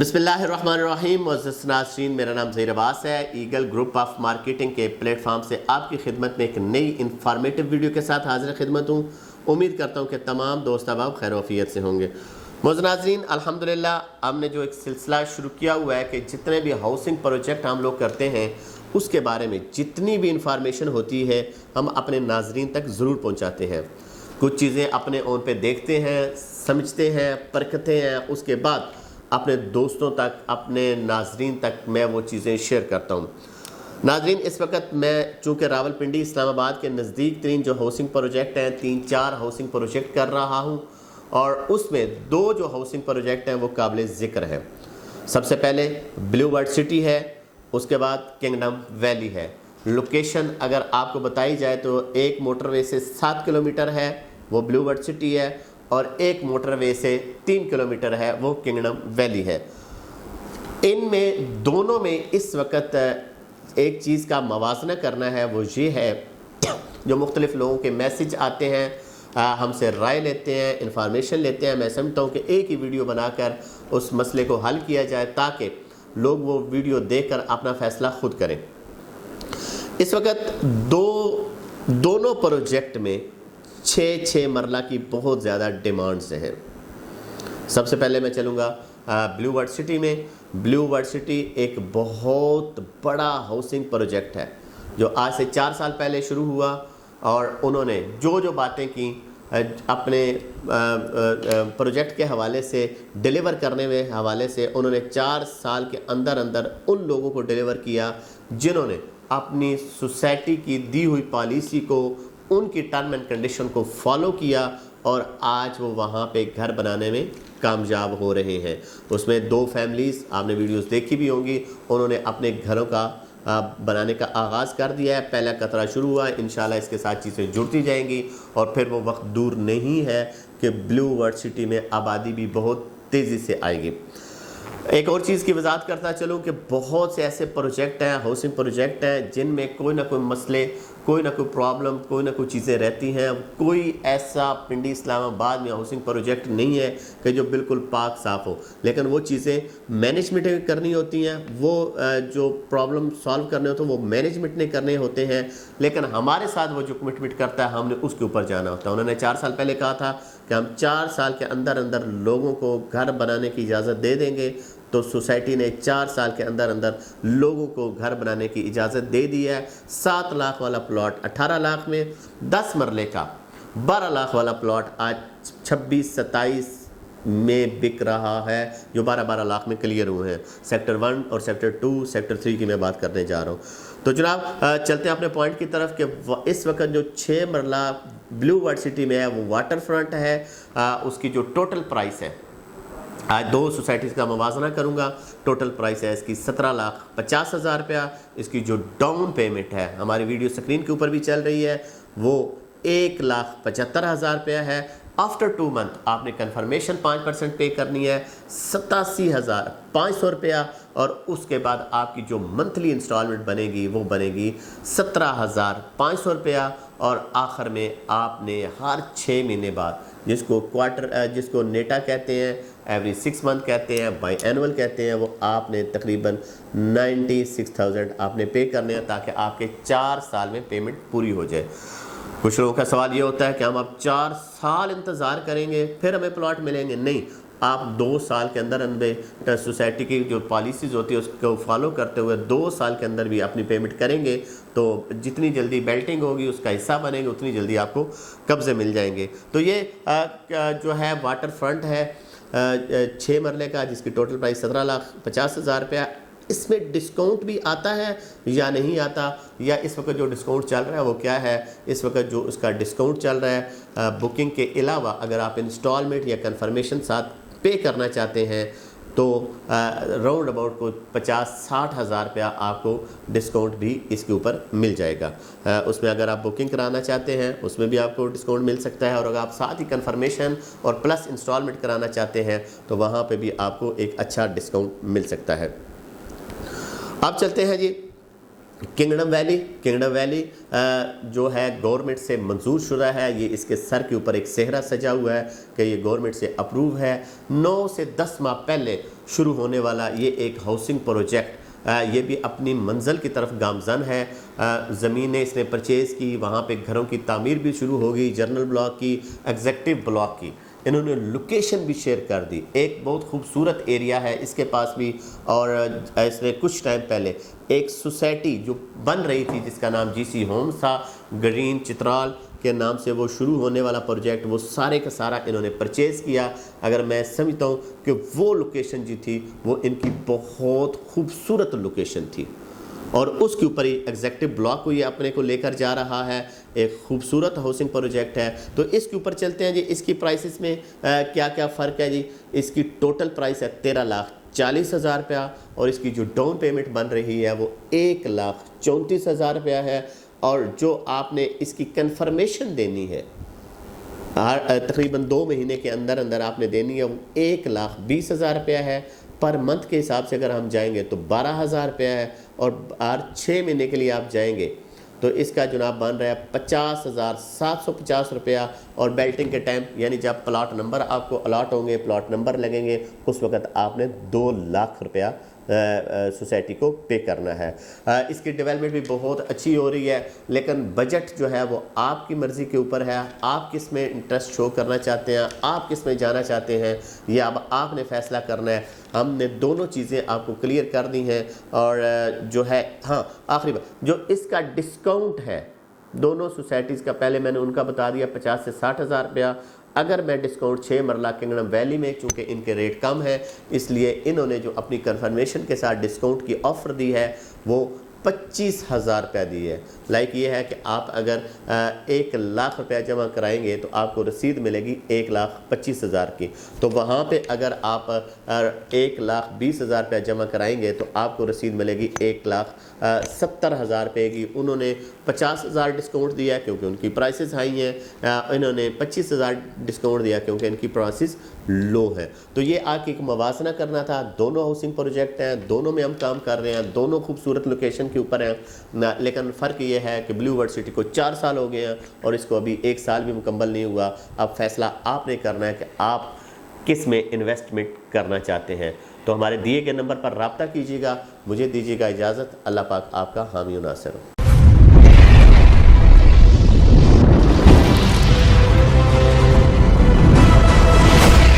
बिस्मिल्लाहिर्रहमानिर्रहीम। मुअज़्ज़ज़ नाज़रीन, मेरा नाम ज़हीर अब्बास है। ईगल ग्रुप ऑफ मार्केटिंग के प्लेटफॉर्म से आपकी खिदमत में एक नई इन्फॉर्मेटिव वीडियो के साथ हाज़िर खिदमत हूँ। उम्मीद करता हूँ कि तमाम दोस्त अहबाब खैर वफ़ियत से होंगे। मुअज़्ज़ज़ नाज़रीन, अल्हम्दुलिल्लाह हमने जो एक सिलसिला शुरू किया हुआ है कि जितने भी हाउसिंग प्रोजेक्ट हम लोग करते हैं उसके बारे में जितनी भी इंफॉर्मेशन होती है हम अपने नाज़रीन तक ज़रूर पहुँचाते हैं। कुछ चीज़ें अपने ओन पे देखते हैं, समझते हैं, परखते हैं, उसके बाद अपने दोस्तों तक, अपने नाज़रीन तक मैं वो चीज़ें शेयर करता हूँ। नाज़रीन, इस वक्त मैं चूँकि रावलपिंडी इस्लामाबाद के नज़दीक तरीन जो हाउसिंग प्रोजेक्ट हैं 3-4 हाउसिंग प्रोजेक्ट कर रहा हूँ और उसमें 2 जो हाउसिंग प्रोजेक्ट हैं वो काबिल ज़िक्र हैं। सबसे पहले ब्लू वर्ड सिटी है, उसके बाद किंगडम वैली है। लोकेशन अगर आपको बताई जाए तो एक मोटरवे से 7 किलोमीटर है, वो ब्लू वर्ड सिटी है, और एक मोटरवे से 3 किलोमीटर है, वो किंगडम वैली है। इनमें दोनों में इस वक्त एक चीज़ का मवाजना करना है, वो ये है जो मुख्तलिफ़ लोगों के मैसेज आते हैं, हमसे राय लेते हैं, इंफॉर्मेशन लेते हैं। मैं समझता हूँ कि एक ही वीडियो बनाकर उस मसले को हल किया जाए ताकि लोग वो वीडियो देखकर अपना फ़ैसला ख़ुद करें। इस वक्त दोनों प्रोजेक्ट में 6 मरला की बहुत ज़्यादा डिमांड्स हैं। सबसे पहले मैं चलूँगा ब्लू वर्ड सिटी में। ब्लू वर्ड सिटी एक बहुत बड़ा हाउसिंग प्रोजेक्ट है जो आज से 4 साल पहले शुरू हुआ और उन्होंने जो बातें की अपने प्रोजेक्ट के हवाले से, डिलीवर करने में हवाले से, उन्होंने 4 साल के अंदर अंदर उन लोगों को डिलीवर किया जिन्होंने अपनी सोसाइटी की दी हुई पॉलिसी को, उनकी टर्म एंड कंडीशन को फॉलो किया और आज वो वहाँ पे घर बनाने में कामयाब हो रहे हैं। उसमें 2 फैमिलीज़, आपने वीडियोस देखी भी होंगी, उन्होंने अपने घरों का बनाने का आगाज़ कर दिया है। पहला कतरा शुरू हुआ है, इंशाल्लाह इसके साथ चीज़ें जुड़ती जाएंगी और फिर वो वक्त दूर नहीं है कि ब्लू वर्ड सिटी में आबादी भी बहुत तेज़ी से आएगी। एक और चीज़ की वजाहत करता चलूँ कि बहुत से ऐसे प्रोजेक्ट हैं, हाउसिंग प्रोजेक्ट हैं, जिनमें कोई ना कोई मसले, कोई ना कोई प्रॉब्लम, कोई ना कोई चीज़ें रहती हैं। कोई ऐसा पिंडी इस्लामाबाद में हाउसिंग प्रोजेक्ट नहीं है कि जो बिल्कुल पाक साफ़ हो, लेकिन वो चीज़ें मैनेजमेंट करनी होती हैं, वो जो प्रॉब्लम सॉल्व करने होते हैं वो मैनेजमेंट ने करने होते हैं। लेकिन हमारे साथ वो जो कमिटमेंट करता है हमने उसके ऊपर जाना होता है। उन्होंने 4 साल पहले कहा था कि हम 4 साल के अंदर अंदर लोगों को घर बनाने की इजाज़त दे देंगे, तो सोसाइटी ने 4 साल के अंदर अंदर लोगों को घर बनाने की इजाज़त दे दी है। 7 लाख वाला प्लॉट 18 लाख में, 10 मरले का 12 लाख वाला प्लॉट आज 26-27 में बिक रहा है, जो 12-12 लाख में क्लियर हुए हैं। सेक्टर 1 और सेक्टर 2, सेक्टर 3 की मैं बात करने जा रहा हूँ। तो जनाब चलते हैं अपने पॉइंट की तरफ कि इस वक्त जो 6 मरला ब्लू वर्ड सिटी में है वो वाटर फ्रंट है। उसकी जो टोटल प्राइस है, आज 2 सोसाइटीज़ का मवाजना करूंगा, टोटल प्राइस है इसकी 17,50,000 रुपया। इसकी जो डाउन पेमेंट है, हमारी वीडियो स्क्रीन के ऊपर भी चल रही है, वो 1,75,000 रुपया है। आफ्टर 2 मंथ आपने कंफर्मेशन 5% पे करनी है, 87,500 रुपया, और उसके बाद आपकी जो मंथली इंस्टॉलमेंट बनेगी वो बनेगी 17,500 रुपया। और आखिर में आपने हर 6 महीने बाद, जिसको नेटा कहते हैं, एवरी 6 मंथ कहते हैं, बाई एनुअल कहते हैं, वो आपने तकरीबन 96,000 आपने पे करने हैं ताकि आपके 4 साल में पेमेंट पूरी हो जाए। कुछ लोगों का सवाल ये होता है कि हम अब 4 साल इंतज़ार करेंगे फिर हमें प्लॉट मिलेंगे। नहीं, आप 2 साल के अंदर अंदर सोसाइटी की जो पॉलिसीज़ होती है उसको फॉलो करते हुए 2 साल के अंदर भी अपनी पेमेंट करेंगे तो जितनी जल्दी बेल्टिंग होगी उसका हिस्सा बनेंगे, उतनी जल्दी आपको कब्ज़े मिल जाएंगे। तो ये जो है वाटर फ्रंट है 6 मरले का, जिसकी टोटल प्राइस 17,50,000 रुपया। इसमें डिस्काउंट भी आता है या नहीं आता, या इस वक्त जो डिस्काउंट चल रहा है वो क्या है? इस वक्त जो उसका डिस्काउंट चल रहा है, बुकिंग के अलावा अगर आप इंस्टॉलमेंट या कंफर्मेशन साथ पे करना चाहते हैं तो राउंड अबाउट को 50-60 हज़ार रुपया आपको डिस्काउंट भी इसके ऊपर मिल जाएगा। उसमें अगर आप बुकिंग कराना चाहते हैं उसमें भी आपको डिस्काउंट मिल सकता है, और अगर आप साथ ही कंफर्मेशन और प्लस इंस्टॉलमेंट कराना चाहते हैं तो वहाँ पे भी आपको एक अच्छा डिस्काउंट मिल सकता है। अब चलते हैं जी किंगडम वैली। किंगडम वैली जो है गवर्नमेंट से मंजूर शुदा है। ये इसके सर के ऊपर एक सेहरा सजा हुआ है कि ये गवर्नमेंट से अप्रूव है। 9 से 10 माह पहले شروع ہونے والا یہ ایک ہاؤسنگ پروجیکٹ یہ بھی اپنی منزل کی طرف گامزن ہے۔ زمینیں اس نے پرچیز کی، وہاں پہ گھروں کی تعمیر بھی شروع ہو گئی، جنرل بلاک کی، ایگزیکٹو بلاک کی۔ انہوں نے لوکیشن بھی شیئر کر دی، ایک بہت خوبصورت ایریا ہے اس کے پاس بھی۔ اور اس نے کچھ ٹائم پہلے ایک سوسائٹی جو بن رہی تھی جس کا نام جی سی ہومز تھا، گرین چترال کے نام سے وہ شروع ہونے والا پروجیکٹ، وہ سارے کا سارا انہوں نے پرچیز کیا۔ اگر میں سمجھتا ہوں کہ وہ لوکیشن جو تھی وہ ان کی بہت خوبصورت لوکیشن تھی، اور اس کے اوپر ہی ایگزیکٹو بلاک کو یہ اپنے کو لے کر جا رہا ہے۔ ایک خوبصورت ہاؤسنگ پروجیکٹ ہے۔ تو اس کے اوپر چلتے ہیں جی، اس کی پرائسز میں کیا کیا فرق ہے جی۔ اس کی ٹوٹل پرائس ہے 13,40,000 روپیہ، اور اس کی جو ڈاؤن پیمنٹ بن رہی ہے وہ 1,34,000 روپیہ ہے، اور جو آپ نے اس کی کنفرمیشن دینی ہے تقریباً 2 مہینے کے اندر اندر آپ نے دینی ہے، وہ 1,20,000 روپیہ ہے۔ پر منتھ کے حساب سے اگر ہم جائیں گے تو 12,000 روپیہ ہے، اور 6 مہینے کے لیے آپ جائیں گے تو اس کا جناب بن رہا ہے 50,750 روپیہ۔ اور بیلٹنگ کے ٹائم یعنی جب پلاٹ نمبر آپ کو الاٹ ہوں گے، پلاٹ نمبر لگیں گے، اس وقت آپ نے 2 لاکھ روپیہ سوسائٹی کو پے کرنا ہے۔ اس کی ڈیولپمنٹ بھی بہت اچھی ہو رہی ہے، لیکن بجٹ جو ہے وہ آپ کی مرضی کے اوپر ہے۔ آپ کس میں انٹرسٹ شو کرنا چاہتے ہیں، آپ کس میں جانا چاہتے ہیں، یہ اب آپ نے فیصلہ کرنا ہے۔ ہم نے دونوں چیزیں آپ کو کلیئر کر دی ہیں، اور جو ہے ہاں آخری بات، جو اس کا ڈسکاؤنٹ ہے دونوں سوسائٹیز کا، پہلے میں نے ان کا بتا دیا 50 سے 60,000 روپیہ۔ اگر میں ڈسکاؤنٹ 6 مرلہ کنگڈم ویلی میں، چونکہ ان کے ریٹ کم ہے اس لیے انہوں نے جو اپنی کنفرمیشن کے ساتھ ڈسکاؤنٹ کی آفر دی ہے وہ 25,000 روپیہ دی ہے۔ لائک یہ ہے کہ آپ اگر 1 لاکھ روپیہ جمع کرائیں گے تو آپ کو رسید ملے گی 1,25,000 کی۔ تو وہاں پہ اگر آپ 1,20,000 روپیہ جمع کرائیں گے تو آپ کو رسید ملے گی 1,70,000 روپے کی۔ انہوں نے 50,000 ڈسکاؤنٹ دیا کیونکہ ان کی پرائسز ہائی ہیں، انہوں نے 25,000 ڈسکاؤنٹ دیا کیونکہ ان کی پرائسز لو ہیں۔ تو یہ آ کے ایک موازنہ کرنا تھا، دونوں ہاؤسنگ پروجیکٹ ہیں، دونوں میں ہم کام کر رہے ہیں، دونوں خوبصورت لوکیشن کے اوپر ہیں، لیکن فرق یہ ہے کہ بلیو ورڈ سٹی کو 4 سال ہو گئے ہیں اور اس کو ابھی 1 سال بھی مکمل نہیں ہوا۔ اب فیصلہ آپ نے کرنا ہے کہ آپ کس میں انویسٹمنٹ کرنا چاہتے ہیں۔ تو ہمارے دیے گئے نمبر پر رابطہ کیجیے گا۔ مجھے دیجیے گا اجازت۔ اللہ پاک آپ کا حامی و ناصر ہو۔